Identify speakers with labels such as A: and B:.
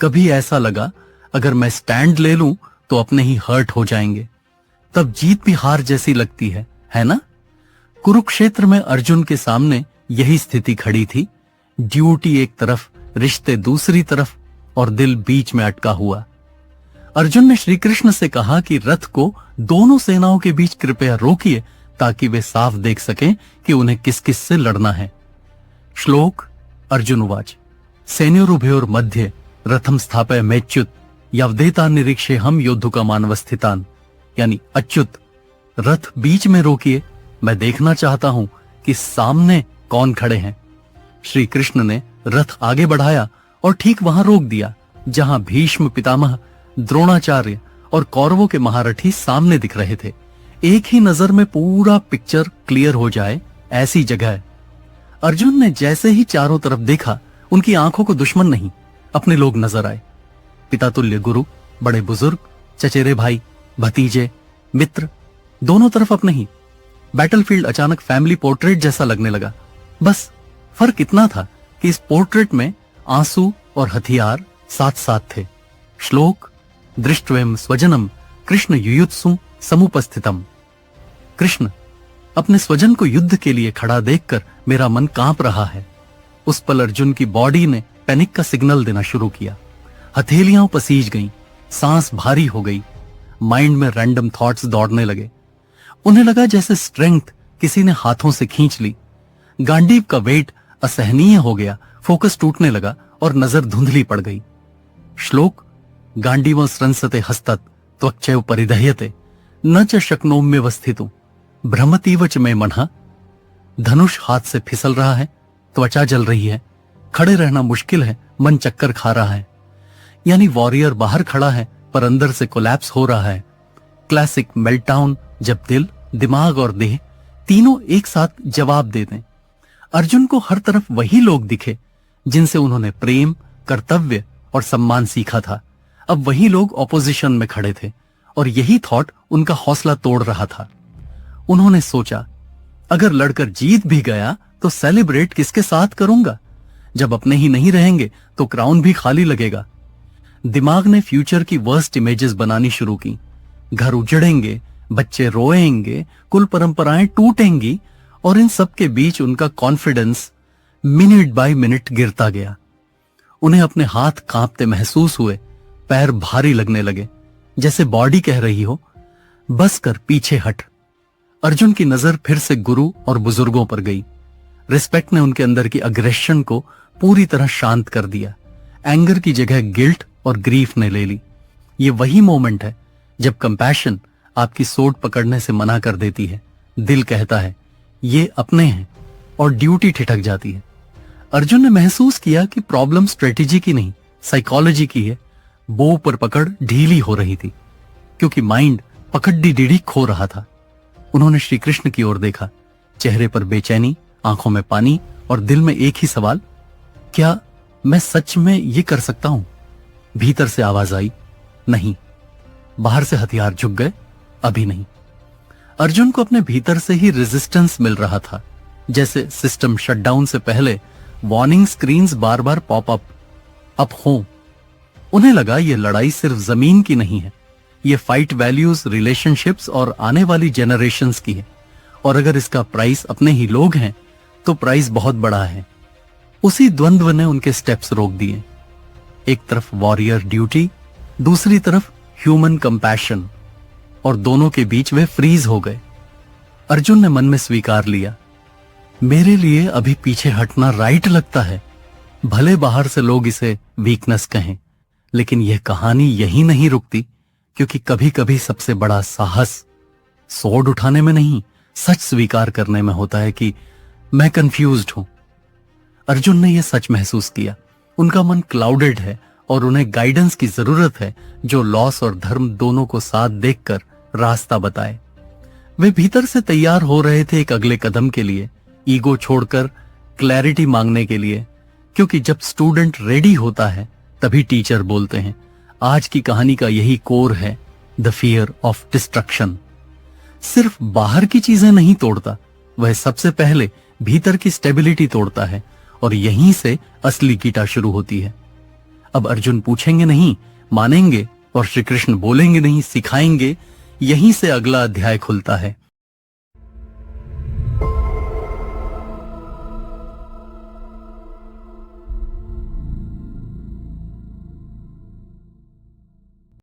A: कभी ऐसा लगा अगर मैं स्टैंड ले लूं तो अपने ही हर्ट हो जाएंगे। तब जीत भी हार जैसी लगती है ना? कुरुक्षेत्र में अर्जुन के सामने यही स्थिति खड़ी थी। ड्यूटी एक तरफ, रिश्ते दूसरी तरफ और दिल बीच में अटका हुआ। अर्जुन ने श्री कृष्ण से कहा कि रथ को दोनों सेनाओं के बीच कृपया रोकिए ताकि वे साफ देख सकें कि उन्हें किस किस से लड़ना है। श्लोक अर्जुन उवाच सैन्योरुभयोर मध्ये रथम स्थापय मेच्युत यवदेता निरीक्षे हम योद्धुका मानवस्थितान। यानी अच्युत, रथ बीच में रोकिए, मैं देखना चाहता हूं कि सामने कौन खड़े हैं। श्री कृष्ण ने रथ आगे बढ़ाया और ठीक वहां रोक दिया जहां भीष्म पितामह, द्रोणाचार्य और कौरवों के महारथी सामने दिख रहे थे। एक ही नजर में पूरा पिक्चर क्लियर हो जाए ऐसी जगह है। अर्जुन ने जैसे ही चारों तरफ देखा, उनकी आंखों को दुश्मन नहीं, अपने लोग नजर आए। पिता तुल्य गुरु, बड़े बुजुर्ग, चचेरे भाई, भतीजे, मित्र, दोनों तरफ अपने ही। बैटलफील्ड अचानक फैमिली पोर्ट्रेट जैसा लगने लगा। बस फर्क इतना था कि इस पोर्ट्रेट में आंसू और हथियार साथ साथ थे। श्लोक दृष्ट्वेम स्वजनम कृष्ण युयुत्सु समुपस्थितम। कृष्ण, अपने स्वजन को युद्ध के लिए खड़ा देखकर मेरा मन कांप रहा है। उस पल अर्जुन की बॉडी ने पैनिक का सिग्नल देना शुरू किया। हथेलियां पसीज गईं, सांस भारी हो गई, माइंड में रैंडम थॉट्स दौड़ने लगे। उन्हें लगा जैसे स्ट्रेंथ किसी ने हाथों से खींच ली। गांडीव का वेट असहनीय हो गया, फोकस टूटने लगा और नजर धुंधली पड़ गई। श्लोक गांडीव स्रंसते हस्तत त्वक्चैव परिदह्यते न च शक्नोम्य स्थितु भ्रमतीव च मे मनः। धनुष हाथ से फिसल रहा है, त्वचा जल रही है, खड़े रहना मुश्किल है, मन चक्कर खा रहा है। यानी वॉरियर बाहर खड़ा है पर अंदर से कोलैप्स हो रहा है। क्लासिक मेल्टडाउन, जब दिल, दिमाग और देह तीनों एक साथ जवाब दे दें। अर्जुन को हर तरफ वही लोग दिखे जिनसे उन्होंने प्रेम, कर्तव्य और सम्मान सीखा था। अब वही लोग ऑपोजिशन में खड़े थे और यही थॉट उनका हौसला तोड़ रहा था। उन्होंने सोचा, अगर लड़कर जीत भी गया तो सेलिब्रेट किसके साथ करूंगा? जब अपने ही नहीं रहेंगे तो क्राउन भी खाली लगेगा। दिमाग ने फ्यूचर की वर्स्ट इमेजेस बनानी शुरू की। घर उजड़ेंगे, बच्चे रोएंगे, कुल परंपराएं टूटेंगी और इन सब के बीच उनका कॉन्फिडेंस मिनट बाय मिनट गिरता गया। उन्हें अपने हाथ कांपते महसूस हुए, पैर भारी लगने लगे, जैसे बॉडी कह रही हो बस कर, पीछे हट। अर्जुन की नजर फिर से गुरु और बुजुर्गों पर गई। रिस्पेक्ट ने उनके अंदर की अग्रेशन को पूरी तरह शांत कर दिया। एंगर की जगह गिल्ट और ग्रीफ ने ले ली। ये वही मोमेंट है जब कंपैशन आपकी सोट पकड़ने से मना कर देती है। दिल कहता है ये अपने हैं और ड्यूटी ठिठक जाती है। अर्जुन ने महसूस किया कि प्रॉब्लम स्ट्रेटेजी की नहीं, साइकोलॉजी की है। बो पर पकड़ ढीली हो रही थी क्योंकि माइंड पकड़ी डीडी खो रहा था। उन्होंने श्री कृष्ण की ओर देखा, चेहरे पर बेचैनी, आंखों में पानी और दिल में एक ही सवाल, क्या मैं सच में ये कर सकता हूं? भीतर से आवाज आई, नहीं। बाहर से हथियार झुक गए, अभी नहीं। अर्जुन को अपने भीतर से ही रेजिस्टेंस मिल रहा था, जैसे सिस्टम शटडाउन से पहले वार्निंग स्क्रीन्स बार बार पॉप अप हों। उन्हें लगा ये लड़ाई सिर्फ जमीन की नहीं है, ये फाइट वैल्यूज, रिलेशनशिप्स और आने वाली जनरेशंस की है। और अगर इसका प्राइस अपने ही लोग हैं तो प्राइस बहुत बड़ा है। उसी द्वंद्व ने उनके स्टेप्स रोक दिए। एक तरफ वॉरियर ड्यूटी, दूसरी तरफ ह्यूमन कंपैशन, और दोनों के बीच वे फ्रीज हो गए। अर्जुन ने मन में स्वीकार लिया, मेरे लिए अभी पीछे हटना राइट लगता है। भले बाहर से लोग इसे वीकनेस कहें, लेकिन यह कहानी यही नहीं रुकती, क्योंकि कभी कभी सबसे बड़ा साहस स्वॉर्ड उठाने में नहीं, सच स्वीकार करने में होता है कि मैं कंफ्यूज्ड हूं। अर्जुन ने यह सच महसूस किया। उनका मन क्लाउडेड है और उन्हें गाइडेंस की जरूरत है जो लॉस और धर्म दोनों को साथ देखकर रास्ता बताए। वे भीतर से तैयार हो रहे थे एक अगले कदम के लिए, ईगो छोड़कर क्लैरिटी मांगने के लिए, क्योंकि जब स्टूडेंट रेडी होता है तभी टीचर बोलते हैं। आज की कहानी का यही कोर है, द फियर ऑफ डिस्ट्रक्शन। सिर्फ बाहर की चीजें नहीं तोड़ता, वह सबसे पहले भीतर की स्टेबिलिटी तोड़ता है, और यहीं से असली गीता शुरू होती है। अब अर्जुन पूछेंगे नहीं, मानेंगे, और श्री कृष्ण बोलेंगे नहीं, सिखाएंगे। यहीं से अगला अध्याय खुलता है।